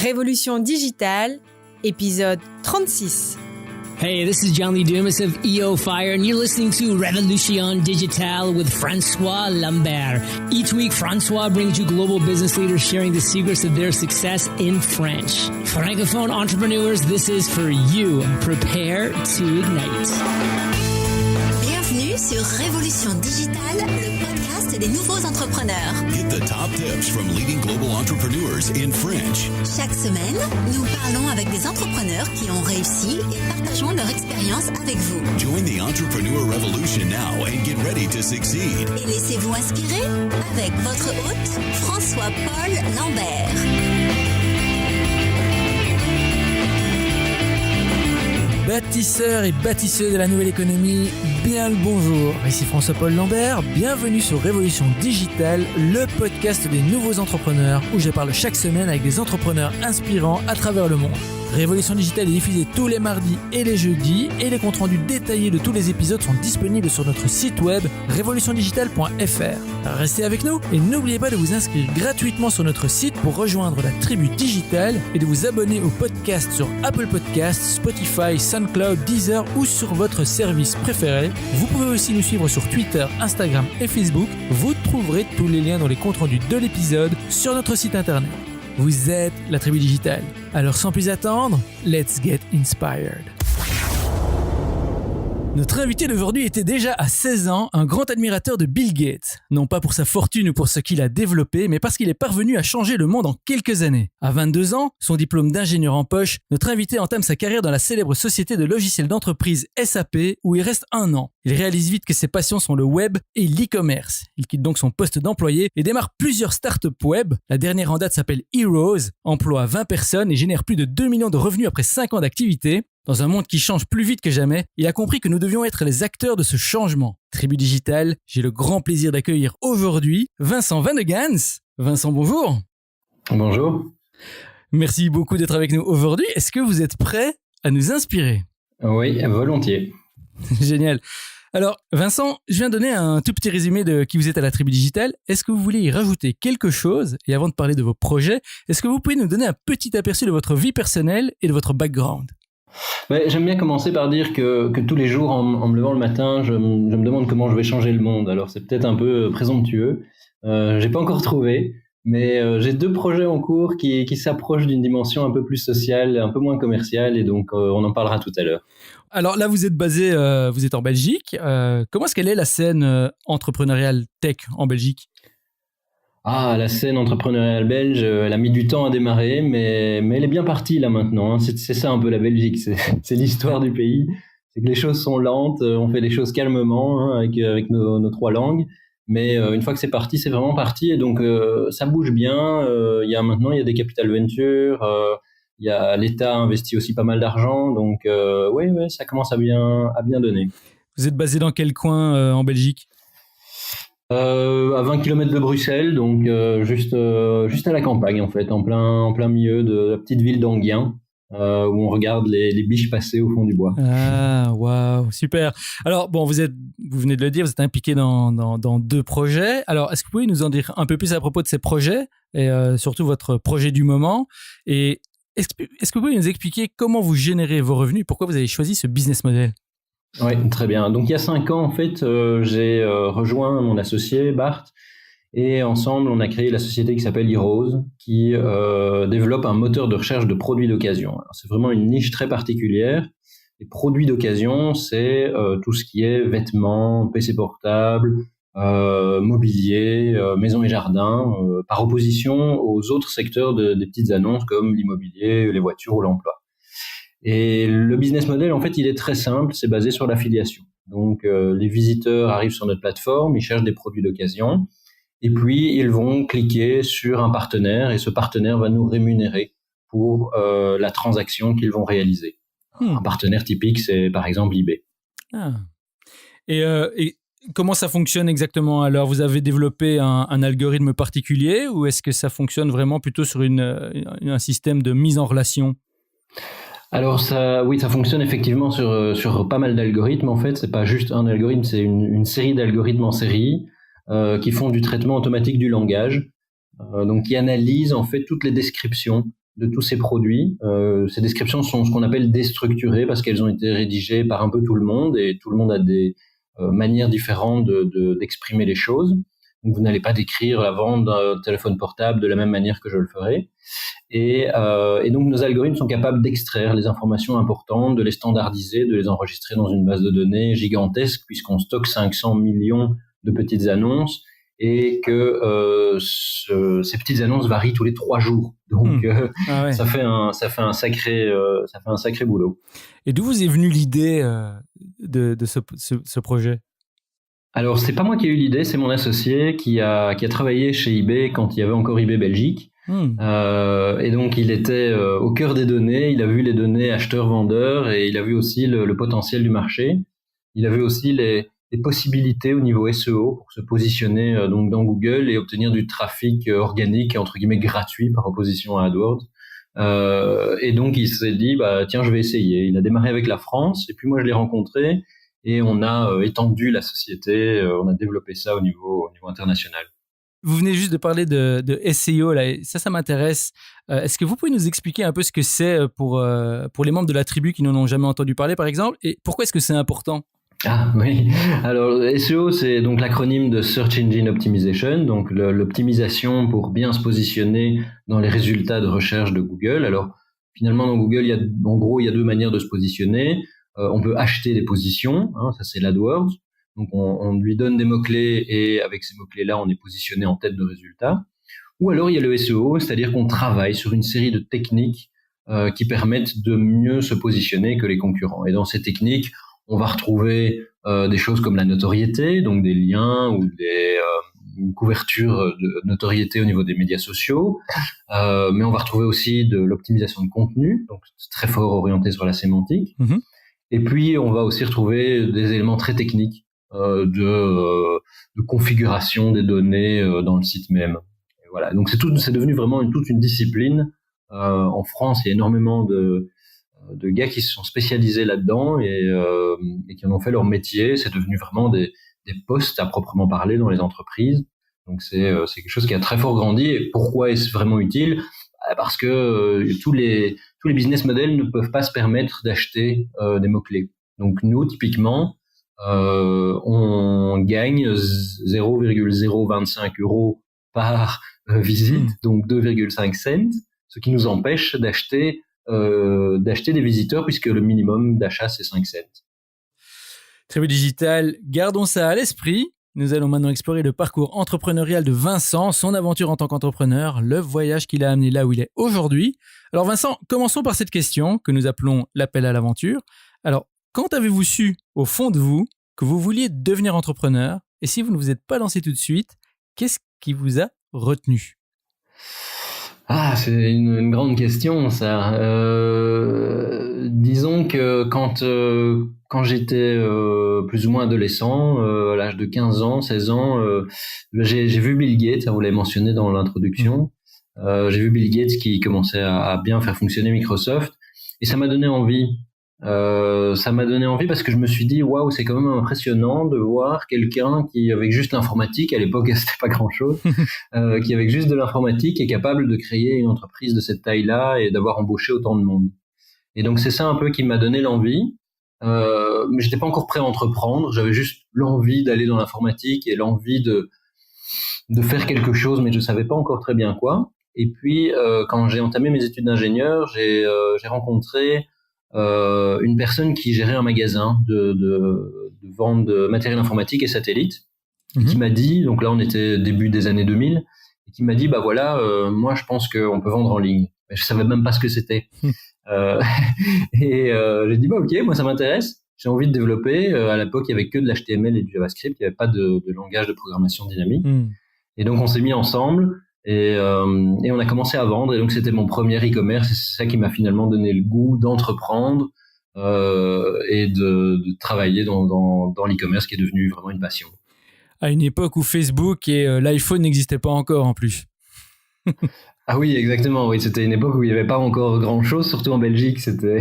Révolution digitale, épisode 36. Hey, this is John Lee Dumas of EO Fire, and you're listening to Révolution digitale with François Lambert. Each week, François brings you global business leaders sharing the secrets of their success in French. Francophone entrepreneurs, this is for you. Prepare to ignite. Bienvenue sur Révolution digitale, le podcast des nouveaux entrepreneurs. Get the top tips from leading global entrepreneurs in French. Chaque semaine, nous parlons avec des entrepreneurs qui ont réussi et partageons leur expérience avec vous. Join the entrepreneur revolution now and get ready to succeed. Et laissez-vous inspirer avec votre hôte, François-Paul Lambert. Bâtisseurs et bâtisseuses de la nouvelle économie, bien le bonjour. Ici François-Paul Lambert, bienvenue sur Révolution digitale, le podcast des nouveaux entrepreneurs où je parle chaque semaine avec des entrepreneurs inspirants à travers le monde. Révolution digitale est diffusée tous les mardis et les jeudis et les comptes rendus détaillés de tous les épisodes sont disponibles sur notre site web révolutiondigitale.fr. Restez avec nous et n'oubliez pas de vous inscrire gratuitement sur notre site pour rejoindre la tribu digitale et de vous abonner au podcast sur Apple Podcasts, Spotify, SoundCloud, Deezer ou sur votre service préféré. Vous pouvez aussi nous suivre sur Twitter, Instagram et Facebook. Vous trouverez tous les liens dans les comptes rendus de l'épisode sur notre site internet. Vous êtes la tribu digitale. Alors sans plus attendre, let's get inspired. Notre invité d'aujourd'hui était déjà à 16 ans un grand admirateur de Bill Gates. Non pas pour sa fortune ou pour ce qu'il a développé, mais parce qu'il est parvenu à changer le monde en quelques années. À 22 ans, son diplôme d'ingénieur en poche, notre invité entame sa carrière dans la célèbre société de logiciels d'entreprise SAP où il reste 1 an. Il réalise vite que ses passions sont le web et l'e-commerce. Il quitte donc son poste d'employé et démarre plusieurs startups web. La dernière en date s'appelle Heroes, emploie 20 personnes et génère plus de 2 millions de revenus après 5 ans d'activité. Dans un monde qui change plus vite que jamais, il a compris que nous devions être les acteurs de ce changement. Tribu Digitale, j'ai le grand plaisir d'accueillir aujourd'hui Vincent Vanegans. Vincent, bonjour. Bonjour. Merci beaucoup d'être avec nous aujourd'hui. Est-ce que vous êtes prêt à nous inspirer ? Oui, volontiers. Génial. Alors, Vincent, je viens de donner un tout petit résumé de qui vous êtes à la Tribu Digitale. Est-ce que vous voulez y rajouter quelque chose ? Et avant de parler de vos projets, est-ce que vous pouvez nous donner un petit aperçu de votre vie personnelle et de votre background ? Ouais, j'aime bien commencer par dire que tous les jours, en me levant le matin, je me demande comment je vais changer le monde. Alors, c'est peut-être un peu présomptueux. J'ai pas encore trouvé, mais j'ai 2 projets en cours qui s'approchent d'une dimension un peu plus sociale, un peu moins commerciale, et donc on en parlera tout à l'heure. Alors là, vous êtes basé, vous êtes en Belgique. Comment est-ce qu'elle est la scène entrepreneuriale tech en Belgique ? Ah, la scène entrepreneuriale belge, elle a mis du temps à démarrer, mais elle est bien partie là maintenant. Hein. C'est ça un peu la Belgique, c'est l'histoire du pays. C'est que les choses sont lentes, on fait les choses calmement hein, avec nos 3 langues. Mais une fois que c'est parti, c'est vraiment parti. Et donc ça bouge bien. Il y a des capital ventures, il y a l'État investit aussi pas mal d'argent. Donc ouais, ça commence à bien donner. Vous êtes basé dans quel coin en Belgique ? À 20 km de Bruxelles, donc juste à la campagne en fait, en plein milieu de la petite ville d'Anguien, où on regarde les biches passer au fond du bois. Ah, waouh, super. Alors bon, vous venez de le dire, vous êtes impliqué dans 2 projets. Alors, est-ce que vous pouvez nous en dire un peu plus à propos de ces projets et surtout votre projet du moment ? Et est-ce que vous pouvez nous expliquer comment vous générez vos revenus, pourquoi vous avez choisi ce business model ? Oui, très bien. Donc il y a 5 ans, en fait, j'ai rejoint mon associé Bart et ensemble, on a créé la société qui s'appelle Heroes, qui développe un moteur de recherche de produits d'occasion. Alors, c'est vraiment une niche très particulière. Les produits d'occasion, c'est tout ce qui est vêtements, PC portable, mobilier, maison et jardin, par opposition aux autres secteurs des petites annonces comme l'immobilier, les voitures ou l'emploi. Et le business model, en fait, il est très simple, c'est basé sur l'affiliation. Donc, les visiteurs arrivent sur notre plateforme, ils cherchent des produits d'occasion, et puis ils vont cliquer sur un partenaire, et ce partenaire va nous rémunérer pour la transaction qu'ils vont réaliser. Un partenaire typique, c'est par exemple eBay. Ah. Et comment ça fonctionne exactement ? Alors, vous avez développé un algorithme particulier, ou est-ce que ça fonctionne vraiment plutôt sur un système de mise en relation ? Alors ça fonctionne effectivement sur pas mal d'algorithmes. En fait, c'est pas juste un algorithme, c'est une série d'algorithmes en série qui font du traitement automatique du langage, donc qui analysent en fait toutes les descriptions de tous ces produits. Ces descriptions sont ce qu'on appelle déstructurées parce qu'elles ont été rédigées par un peu tout le monde et tout le monde a des manières différentes d'exprimer les choses. Donc, vous n'allez pas décrire la vente d'un téléphone portable de la même manière que je le ferai. Et donc, nos algorithmes sont capables d'extraire les informations importantes, de les standardiser, de les enregistrer dans une base de données gigantesque, puisqu'on stocke 500 millions de petites annonces et que ces petites annonces varient tous les 3 jours. Donc, ça fait un sacré boulot. Et d'où vous est venue l'idée de ce projet ? Alors, c'est pas moi qui ai eu l'idée, c'est mon associé qui a travaillé chez eBay quand il y avait encore eBay Belgique. Et donc, il était au cœur des données, il a vu les données acheteurs-vendeurs et il a vu aussi le potentiel du marché. Il a vu aussi les possibilités au niveau SEO pour se positionner donc dans Google et obtenir du trafic organique, entre guillemets, gratuit par opposition à AdWords. Et donc, il s'est dit, tiens, je vais essayer. Il a démarré avec la France et puis moi, je l'ai rencontré. Et on a étendu la société, on a développé ça au niveau international. Vous venez juste de parler de SEO, là, et ça m'intéresse. Est-ce que vous pouvez nous expliquer un peu ce que c'est pour les membres de la tribu qui n'en ont jamais entendu parler, par exemple, et pourquoi est-ce que c'est important ? Ah oui, alors SEO, c'est donc l'acronyme de Search Engine Optimization, donc l'optimisation pour bien se positionner dans les résultats de recherche de Google. Alors finalement, dans Google, il y a 2 manières de se positionner. On peut acheter des positions, ça c'est l'AdWords. Donc on lui donne des mots-clés et avec ces mots-clés-là, on est positionné en tête de résultat. Ou alors il y a le SEO, c'est-à-dire qu'on travaille sur une série de techniques qui permettent de mieux se positionner que les concurrents. Et dans ces techniques, on va retrouver des choses comme la notoriété, donc des liens ou une couverture de notoriété au niveau des médias sociaux, mais on va retrouver aussi de l'optimisation de contenu, donc très fort orienté sur la sémantique. Et puis, on va aussi retrouver des éléments très techniques de configuration des données dans le site même. Et voilà. Donc, c'est devenu vraiment toute une discipline. En France, il y a énormément de gars qui se sont spécialisés là-dedans et qui en ont fait leur métier. C'est devenu vraiment des postes à proprement parler dans les entreprises. Donc, c'est quelque chose qui a très fort grandi. Et pourquoi est-ce vraiment utile ? Parce que tous les business models ne peuvent pas se permettre d'acheter des mots-clés. Donc nous, typiquement, on gagne 0,025 € par visite, donc 2,5 cents, ce qui nous empêche d'acheter des visiteurs puisque le minimum d'achat, c'est 5 cents. Tribu Digital, gardons ça à l'esprit. Nous allons maintenant explorer le parcours entrepreneurial de Vincent, son aventure en tant qu'entrepreneur, le voyage qui l'a amené là où il est aujourd'hui. Alors Vincent, commençons par cette question que nous appelons l'appel à l'aventure. Alors, quand avez-vous su, au fond de vous, que vous vouliez devenir entrepreneur ? Et si vous ne vous êtes pas lancé tout de suite, qu'est-ce qui vous a retenu ? Ah, c'est une grande question, ça. Disons que quand j'étais plus ou moins adolescent, à l'âge de 15 ans, 16 ans, j'ai vu Bill Gates, vous l'avez mentionné dans l'introduction. J'ai vu Bill Gates qui commençait à bien faire fonctionner Microsoft et ça m'a donné envie. Parce que je me suis dit waouh, c'est quand même impressionnant de voir quelqu'un qui avec juste l'informatique, à l'époque c'était pas grand chose, qui avec juste de l'informatique est capable de créer une entreprise de cette taille-là et d'avoir embauché autant de monde. Et donc c'est ça un peu qui m'a donné l'envie. Mais j'étais pas encore prêt à entreprendre, j'avais juste l'envie d'aller dans l'informatique et l'envie de faire quelque chose, mais je savais pas encore très bien quoi. Et puis quand j'ai entamé mes études d'ingénieur, j'ai rencontré une personne qui gérait un magasin de vente de matériel informatique et satellites, et qui m'a dit, donc là on était début des années 2000, et qui m'a dit moi je pense qu'on peut vendre en ligne. Mais je savais même pas ce que c'était. Et j'ai dit ok, moi ça m'intéresse, j'ai envie de développer. À l'époque il y avait que de l'HTML et du JavaScript, il n'y avait pas de langage de programmation dynamique. Et donc on s'est mis ensemble. Et on a commencé à vendre, et donc c'était mon premier e-commerce, et c'est ça qui m'a finalement donné le goût d'entreprendre et de travailler dans l'e-commerce qui est devenu vraiment une passion. À une époque où Facebook et l'iPhone n'existaient pas encore en plus. Ah oui, exactement. Oui, c'était une époque où il n'y avait pas encore grand-chose, surtout en Belgique. C'était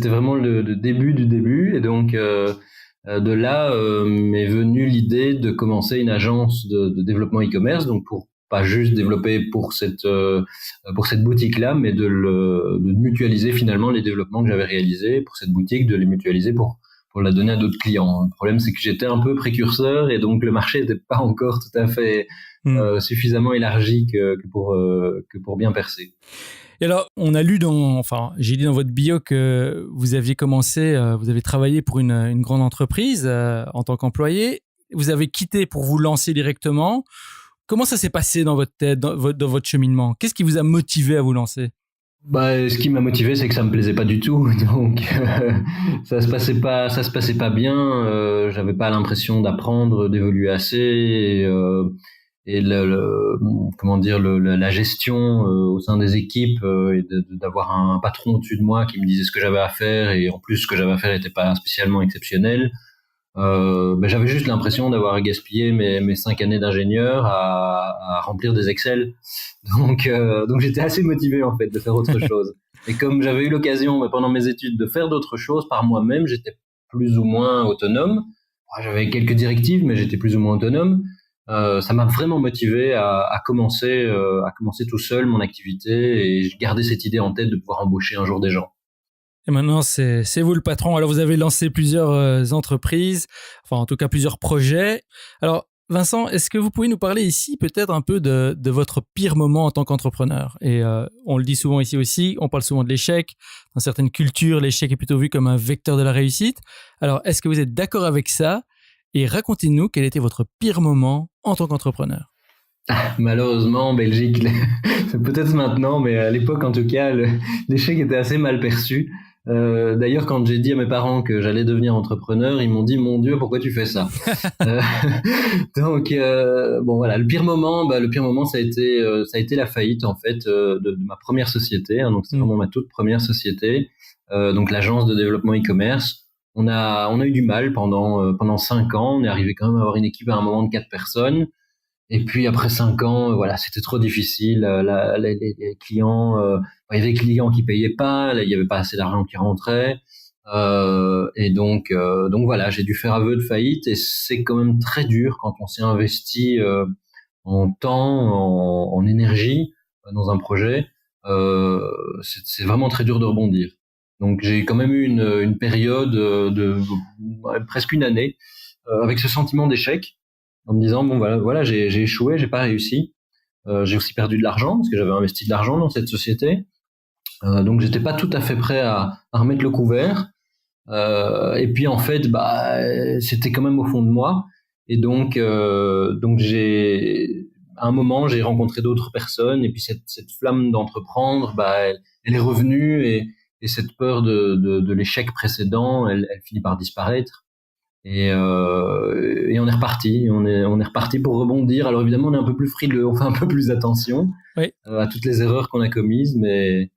vraiment le début du début, et donc de là m'est venue l'idée de commencer une agence de développement e-commerce, donc pour pas juste développer pour cette boutique-là, mais de mutualiser finalement les développements que j'avais réalisés pour cette boutique, de les mutualiser pour la donner à d'autres clients. Le problème, c'est que j'étais un peu précurseur et donc le marché n'était pas encore tout à fait suffisamment élargi que pour bien percer. Et alors, j'ai lu dans votre bio que vous aviez vous avez travaillé pour une grande entreprise en tant qu'employé. Vous avez quitté pour vous lancer directement. Comment ça s'est passé dans votre tête, dans votre cheminement? Qu'est-ce qui vous a motivé à vous lancer? Ce qui m'a motivé, c'est que ça me plaisait pas du tout. Donc, ça se passait pas bien. J'avais pas l'impression d'apprendre, d'évoluer assez. Et la gestion au sein des équipes et d'avoir un patron au-dessus de moi qui me disait ce que j'avais à faire, et en plus ce que j'avais à faire n'était pas spécialement exceptionnel. J'avais juste l'impression d'avoir gaspillé mes 5 années d'ingénieur à remplir des Excel. Donc j'étais assez motivé en fait de faire autre chose. Et comme j'avais eu l'occasion pendant mes études de faire d'autres choses par moi-même, j'étais plus ou moins autonome. J'avais quelques directives, mais j'étais plus ou moins autonome. Ça m'a vraiment motivé à commencer tout seul mon activité et garder cette idée en tête de pouvoir embaucher un jour des gens. Et maintenant, c'est vous le patron. Alors, vous avez lancé plusieurs entreprises, enfin, en tout cas, plusieurs projets. Alors, Vincent, est-ce que vous pouvez nous parler ici peut-être un peu de votre pire moment en tant qu'entrepreneur? Et on le dit souvent ici aussi, on parle souvent de l'échec. Dans certaines cultures, l'échec est plutôt vu comme un vecteur de la réussite. Alors, est-ce que vous êtes d'accord avec ça? Et racontez-nous quel était votre pire moment en tant qu'entrepreneur. Malheureusement, en Belgique, peut-être maintenant, mais à l'époque en tout cas, l'échec était assez mal perçu. D'ailleurs, quand j'ai dit à mes parents que j'allais devenir entrepreneur, ils m'ont dit « Mon Dieu, pourquoi tu fais ça ?» Donc, voilà, le pire moment, ça a été la faillite en fait de ma première société. Hein, donc, c'est vraiment ma toute première société. Donc, l'agence de développement e-commerce. On a eu du mal pendant 5 ans. On est arrivé quand même à avoir une équipe à un moment de 4 personnes. Et puis après 5 ans, c'était trop difficile. Les clients, il y avait des clients qui payaient pas, il y avait pas assez d'argent qui rentrait. Et donc voilà, j'ai dû faire aveu de faillite. Et c'est quand même très dur quand on s'est investi en temps, en énergie dans un projet. C'est vraiment très dur de rebondir. Donc j'ai quand même eu une période de presque une année avec ce sentiment d'échec, en me disant voilà j'ai échoué, j'ai pas réussi. J'ai aussi perdu de l'argent parce que j'avais investi de l'argent dans cette société. Donc j'étais pas tout à fait prêt à remettre le couvert. Et puis en fait c'était quand même au fond de moi. Et donc à un moment j'ai rencontré d'autres personnes et puis cette flamme d'entreprendre elle est revenue et cette peur de l'échec précédent elle finit par disparaître. Et on est reparti. On est reparti pour rebondir. Alors évidemment, on est un peu plus frileux, on fait un peu plus attention à toutes les erreurs qu'on a commises, mais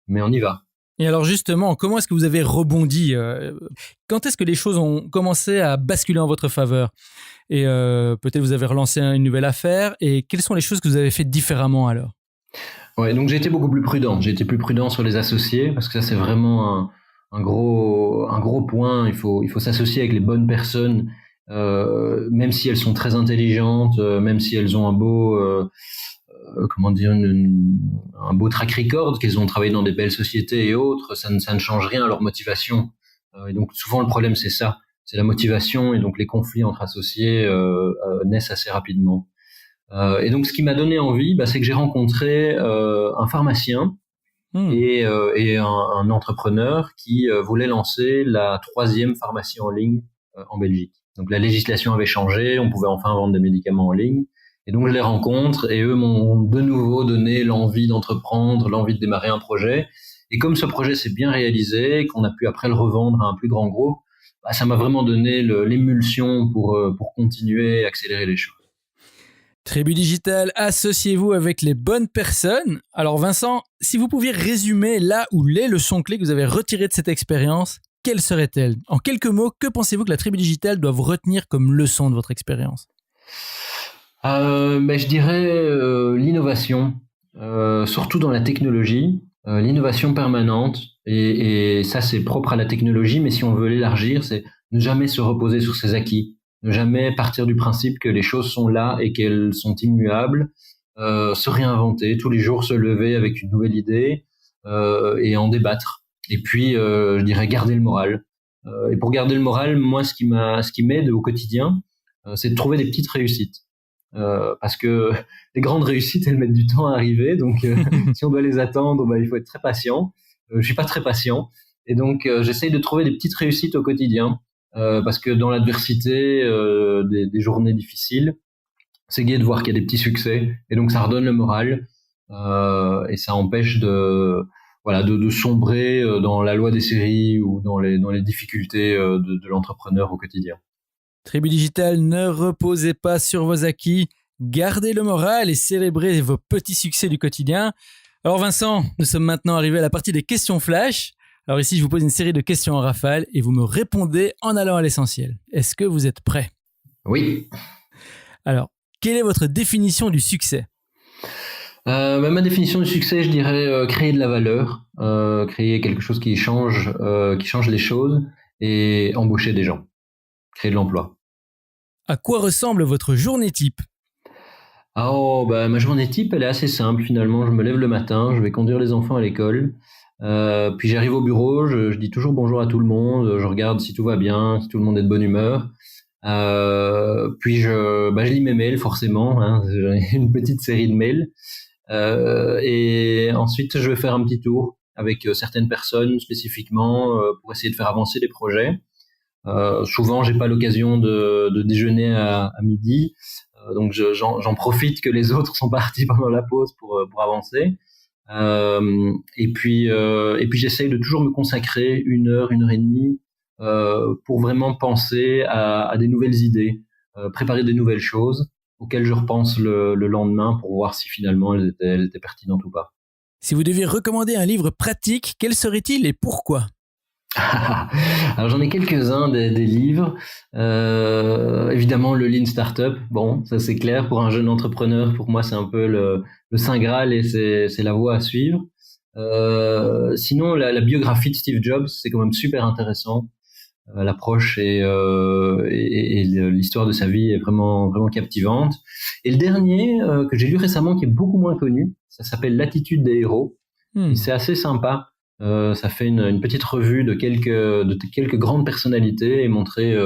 on y va. Et alors justement, comment est-ce que vous avez rebondi? Quand est-ce que les choses ont commencé à basculer en votre faveur? Et peut-être vous avez relancé une nouvelle affaire. Et quelles sont les choses que vous avez fait différemment alors? Ouais, donc j'ai été beaucoup plus prudent. J'ai été plus prudent sur les associés parce que ça c'est vraiment un gros point. Il faut s'associer avec les bonnes personnes, même si elles sont très intelligentes, même si elles ont un beau un beau track record, qu'elles ont travaillé dans des belles sociétés et autres, ça ne change rien à leur motivation. Et donc souvent le problème c'est ça, c'est la motivation, et donc les conflits entre associés naissent assez rapidement. Et donc ce qui m'a donné envie, c'est que j'ai rencontré un pharmacien et un entrepreneur qui voulait lancer la 3e pharmacie en ligne en Belgique. Donc la législation avait changé, on pouvait enfin vendre des médicaments en ligne. Et donc je les rencontre et eux m'ont de nouveau donné l'envie d'entreprendre, l'envie de démarrer un projet. Et comme ce projet s'est bien réalisé, qu'on a pu après le revendre à un plus grand groupe, ça m'a vraiment donné l'émulsion pour continuer et accélérer les choses. Tribu Digital, associez-vous avec les bonnes personnes. Alors Vincent, si vous pouviez résumer là où les leçons clés que vous avez retirées de cette expérience, quelles seraient-elles? En quelques mots, que pensez-vous que la Tribu Digital doit retenir comme leçon de votre expérience? Je dirais l'innovation, surtout dans la technologie, l'innovation permanente, et ça c'est propre à la technologie, mais si on veut l'élargir, c'est ne jamais se reposer sur ses acquis, ne jamais partir du principe que les choses sont là et qu'elles sont immuables, se réinventer, tous les jours se lever avec une nouvelle idée et en débattre. Et puis, je dirais garder le moral. Et pour garder le moral, moi, ce qui m'aide au quotidien, c'est de trouver des petites réussites. Parce que les grandes réussites, elles mettent du temps à arriver. Donc, si on doit les attendre, il faut être très patient. Je suis pas très patient. Et donc, j'essaye de trouver des petites réussites au quotidien. Parce que dans l'adversité, des journées difficiles, c'est gai de voir qu'il y a des petits succès. Et donc, ça redonne le moral. Et ça empêche de sombrer dans la loi des séries ou dans les difficultés de l'entrepreneur au quotidien. Tribu Digital, ne reposez pas sur vos acquis, gardez le moral et célébrez vos petits succès du quotidien. Alors Vincent, nous sommes maintenant arrivés à la partie des questions flash. Alors ici, je vous pose une série de questions en rafale et vous me répondez en allant à l'essentiel. Est-ce que vous êtes prêts ? Oui. Alors, quelle est votre définition du succès ? Ma définition du succès, je dirais créer de la valeur, créer quelque chose qui change les choses et embaucher des gens, créer de l'emploi. À quoi ressemble votre journée type ? Ma journée type, elle est assez simple finalement. Je me lève le matin, je vais conduire les enfants à l'école, puis j'arrive au bureau, je dis toujours bonjour à tout le monde, je regarde si tout va bien, si tout le monde est de bonne humeur. Puis je lis mes mails forcément, j'ai une petite série de mails. Et ensuite, je vais faire un petit tour avec certaines personnes spécifiquement pour essayer de faire avancer les projets. Souvent, j'ai pas l'occasion de déjeuner à midi, donc j'en profite que les autres sont partis pendant la pause pour avancer. Et puis j'essaye de toujours me consacrer 1 heure, 1 heure et demie pour vraiment penser à des nouvelles idées, préparer des nouvelles choses auxquelles je repense le lendemain pour voir si finalement elles étaient pertinentes ou pas. Si vous deviez recommander un livre pratique, quel serait-il et pourquoi ? Alors j'en ai quelques-uns des livres. Évidemment le Lean Startup, bon ça c'est clair pour un jeune entrepreneur, pour moi c'est un peu le Saint Graal et c'est la voie à suivre. Sinon la biographie de Steve Jobs, c'est quand même super intéressant. L'approche et l'histoire de sa vie est vraiment vraiment captivante. Et le dernier que j'ai lu récemment, qui est beaucoup moins connu, ça s'appelle L'attitude des héros. Et c'est assez sympa. Ça fait une petite revue de quelques grandes personnalités et montrer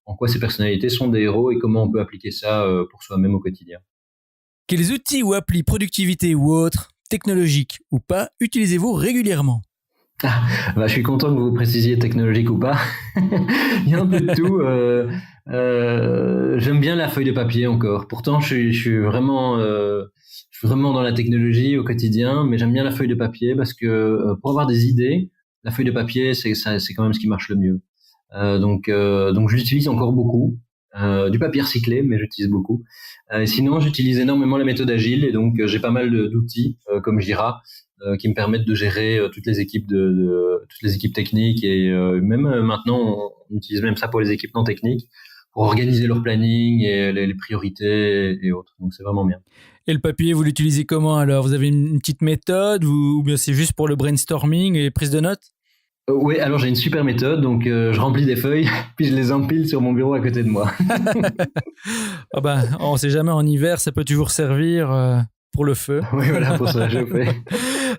en quoi ces personnalités sont des héros et comment on peut appliquer ça pour soi-même au quotidien. Quels outils ou applis productivité ou autres, technologiques ou pas, utilisez-vous régulièrement ? Je suis content que vous précisiez technologique ou pas. Il y a un peu de tout. J'aime bien la feuille de papier encore. Pourtant, je suis vraiment dans la technologie au quotidien, mais j'aime bien la feuille de papier parce que pour avoir des idées, la feuille de papier, c'est quand même ce qui marche le mieux. Donc je l'utilise encore beaucoup. Du papier recyclé, mais j'utilise beaucoup. Sinon, j'utilise énormément la méthode agile et donc j'ai pas mal d'outils comme Jira qui me permettent de gérer toutes les équipes toutes les équipes techniques et même maintenant on utilise même ça pour les équipes non techniques pour organiser leur planning et les priorités et autres. Donc c'est vraiment bien. Et le papier, vous l'utilisez comment alors ? Vous avez une petite méthode ou bien c'est juste pour le brainstorming et prise de notes ? Oui, alors j'ai une super méthode, donc je remplis des feuilles, puis je les empile sur mon bureau à côté de moi. On sait jamais, en hiver, ça peut toujours servir pour le feu. Oui, voilà, pour ça, je fais.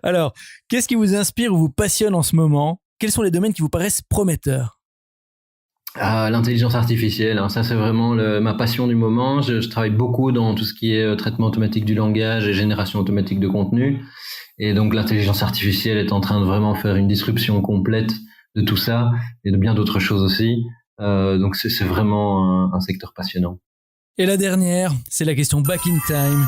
Alors, qu'est-ce qui vous inspire ou vous passionne en ce moment ? Quels sont les domaines qui vous paraissent prometteurs ? L'intelligence artificielle, ça c'est vraiment ma passion du moment. Je travaille beaucoup dans tout ce qui est traitement automatique du langage et génération automatique de contenu. Et donc l'intelligence artificielle est en train de vraiment faire une disruption complète de tout ça et de bien d'autres choses aussi. Donc c'est vraiment un secteur passionnant. Et la dernière, c'est la question back in time.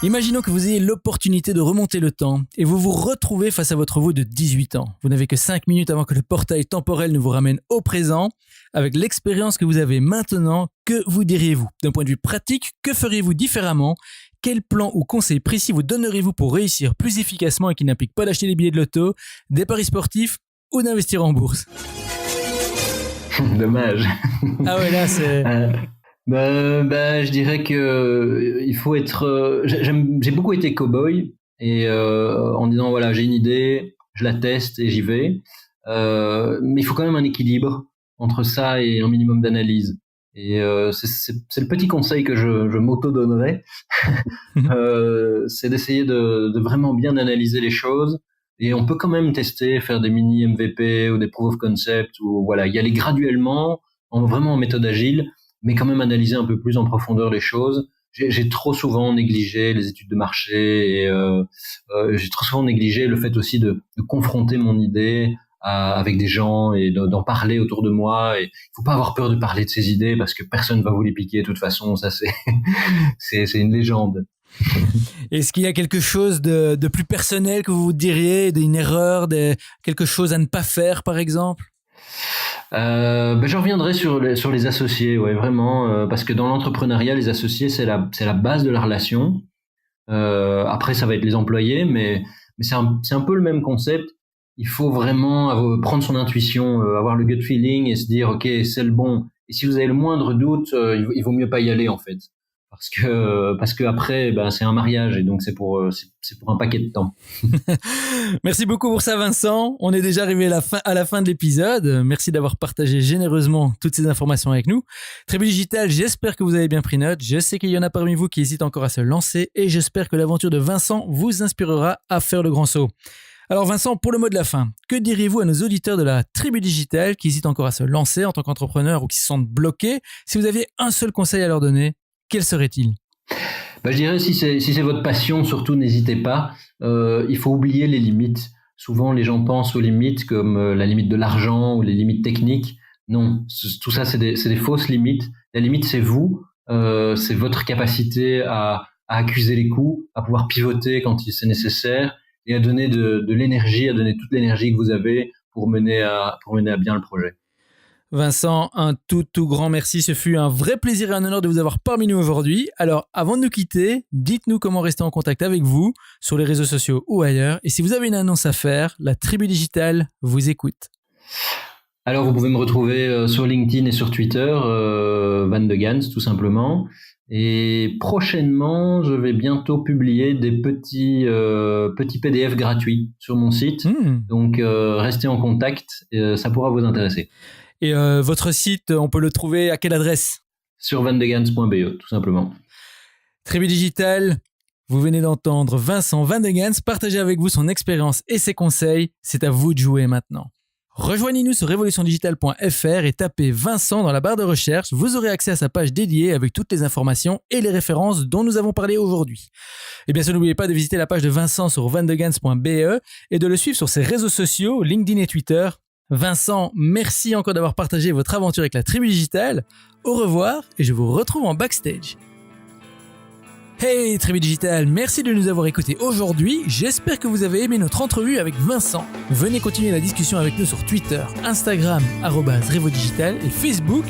Imaginons que vous ayez l'opportunité de remonter le temps et vous vous retrouvez face à votre vous de 18 ans. Vous n'avez que 5 minutes avant que le portail temporel ne vous ramène au présent. Avec l'expérience que vous avez maintenant, que vous diriez-vous ? D'un point de vue pratique, que feriez-vous différemment ? Quel plan ou conseil précis vous donneriez-vous pour réussir plus efficacement et qui n'implique pas d'acheter des billets de loto, des paris sportifs ou d'investir en bourse ? Dommage. Ah ouais, là c'est... je dirais que il faut être. J'ai beaucoup été cow-boy et en disant voilà, j'ai une idée, je la teste et j'y vais. Mais il faut quand même un équilibre entre ça et un minimum d'analyse. Et c'est le petit conseil que je m'auto-donnerais, c'est d'essayer de vraiment bien analyser les choses. Et on peut quand même tester, faire des mini MVP ou des proof of concept, ou voilà, y aller graduellement, vraiment en méthode agile, mais quand même analyser un peu plus en profondeur les choses. J'ai trop souvent négligé les études de marché et j'ai trop souvent négligé le fait aussi de confronter mon idée avec des gens et d'en parler autour de moi. Et il faut pas avoir peur de parler de ses idées parce que personne va vous les piquer de toute façon. Ça c'est une légende. Est-ce qu'il y a quelque chose de plus personnel que vous diriez, d'une erreur, quelque chose à ne pas faire par exemple? Je reviendrai sur les associés, ouais, vraiment, parce que dans l'entrepreneuriat, les associés c'est la base de la relation. Après, ça va être les employés, mais c'est un peu le même concept. Il faut vraiment prendre son intuition, avoir le gut feeling et se dire ok, c'est le bon. Et si vous avez le moindre doute, il vaut mieux pas y aller en fait, parce que après, c'est un mariage et donc c'est pour un paquet de temps. Merci beaucoup pour ça, Vincent. On est déjà arrivé à la fin de l'épisode. Merci d'avoir partagé généreusement toutes ces informations avec nous. Tribu Digital, j'espère que vous avez bien pris note. Je sais qu'il y en a parmi vous qui hésitent encore à se lancer et j'espère que l'aventure de Vincent vous inspirera à faire le grand saut. Alors Vincent, pour le mot de la fin, que diriez-vous à nos auditeurs de la Tribu Digital qui hésitent encore à se lancer en tant qu'entrepreneur ou qui se sentent bloqués? Si vous aviez un seul conseil à leur donner, quel serait-il? Je dirais si c'est votre passion, surtout n'hésitez pas. Il faut oublier les limites. Souvent les gens pensent aux limites comme la limite de l'argent ou les limites techniques. Non, tout ça c'est des fausses limites. La limite c'est vous, c'est votre capacité à accuser les coups, à pouvoir pivoter quand c'est nécessaire et à donner de l'énergie, à donner toute l'énergie que vous avez pour mener à bien le projet. Vincent, un tout grand merci. Ce fut un vrai plaisir et un honneur de vous avoir parmi nous aujourd'hui. Alors, avant de nous quitter, dites-nous comment rester en contact avec vous sur les réseaux sociaux ou ailleurs. Et si vous avez une annonce à faire, la Tribu Digital vous écoute. Alors, vous pouvez me retrouver sur LinkedIn et sur Twitter, Van de Gans, tout simplement. Et prochainement, je vais bientôt publier des petits PDF gratuits sur mon site. Donc, restez en contact, ça pourra vous intéresser. Et votre site, on peut le trouver à quelle adresse? Sur vandegans.be, tout simplement. Tribu Digital, vous venez d'entendre Vincent Van de Gans partager avec vous son expérience et ses conseils. C'est à vous de jouer maintenant. Rejoignez-nous sur revolutiondigital.fr et tapez Vincent dans la barre de recherche. Vous aurez accès à sa page dédiée avec toutes les informations et les références dont nous avons parlé aujourd'hui. Et bien sûr, n'oubliez pas de visiter la page de Vincent sur vandegans.be et de le suivre sur ses réseaux sociaux, LinkedIn et Twitter. Vincent, merci encore d'avoir partagé votre aventure avec la Tribu Digital. Au revoir et je vous retrouve en backstage. Hey Tribu Digital, merci de nous avoir écoutés aujourd'hui. J'espère que vous avez aimé notre entrevue avec Vincent. Venez continuer la discussion avec nous sur Twitter, Instagram, @RevoDigital et Facebook,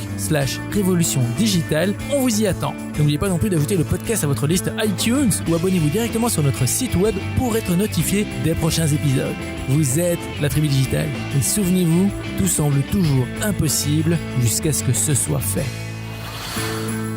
/Révolution Digitale. On vous y attend. N'oubliez pas non plus d'ajouter le podcast à votre liste iTunes ou abonnez-vous directement sur notre site web pour être notifié des prochains épisodes. Vous êtes la Tribu Digital et souvenez-vous, tout semble toujours impossible jusqu'à ce que ce soit fait.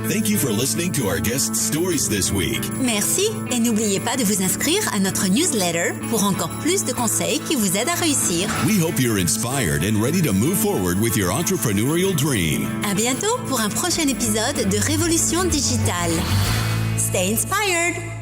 Thank you for listening to our guest stories this week. Merci et n'oubliez pas de vous inscrire à notre newsletter pour encore plus de conseils qui vous aident à réussir. We hope you're inspired and ready to move forward with your entrepreneurial dream. À bientôt pour un prochain épisode de Révolution Digitale. Stay inspired!